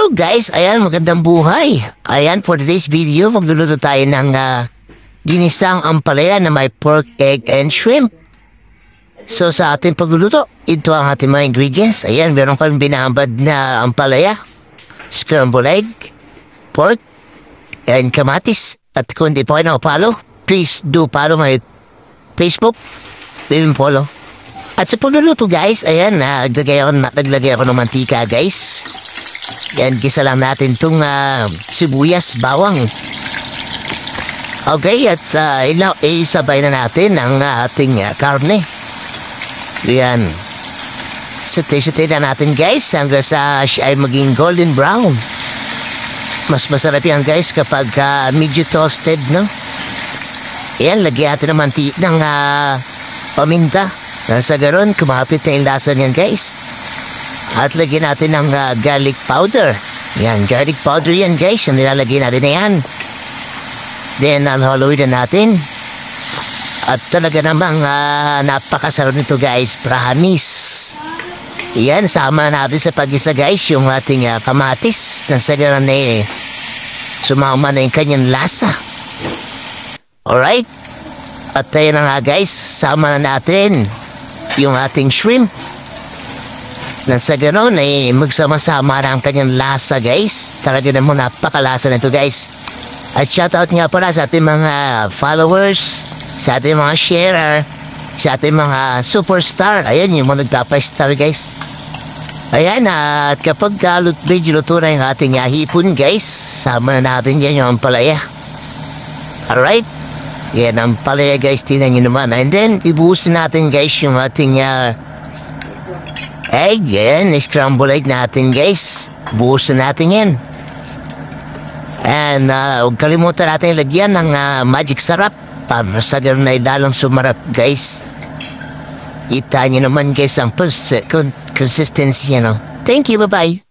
Hello guys, ayan magandang buhay. Ayan for today's video, magluluto tayo ng ginisang ampalaya na may pork, egg, and shrimp. So sa ating pagluluto, ito ang ating mga ingredients. Ayan, meron kami binahambad na ampalaya, scrambled egg, pork, and kamatis. At kung di po kayo nakapalo, please do follow my Facebook, and follow. At sa pagluluto guys, ayan, naglagay ako ng mantika guys. Yan, gisa lang natin itong sibuyas, bawang. Okay, at isabay na natin ang ating karne. Yan. Sute-sute na natin guys hanggang sa siya ay maging golden brown. Mas masarap yan guys kapag medyo toasted, no? Yan, lagyan natin ng paminta. Sa ganon, kumapit na yung lasa niyan guys. At lagyan natin ng garlic powder. Yan, garlic powder yan guys. Yung nilalagay natin na yan. Then, haluin na natin. At talaga namang napakasarap nito guys. Promise. Yan, sama natin sa pag-isa guys yung ating kamatis. Nasa ganun na sumama na yung kanyang lasa. Alright. At tayo na nga guys, sama na natin yung ating shrimp. Nasa gano'n ay magsama-sama na ang kanyang lasa guys. Talaga naman napakalasa na ito guys. At shoutout nga pala sa ating mga followers, sa ating mga sharer, sa ating mga superstar. Ayan yung mga nagpapa-star guys. Ayan, at kapag medyo luto na yung ating hipon guys, sama na natin yan yung ampalaya. Alright? Yan ang ampalaya guys, tinan nyo naman. And then, ibuhos natin guys yung ating egg, yan, scramble egg natin guys. Buhusan natin yan. And huwag kalimutan natin lagyan ng magic sarap para sa gano'n na idalang sumarap guys. Kita nyo naman guys ang consistency, no? Thank you, bye-bye.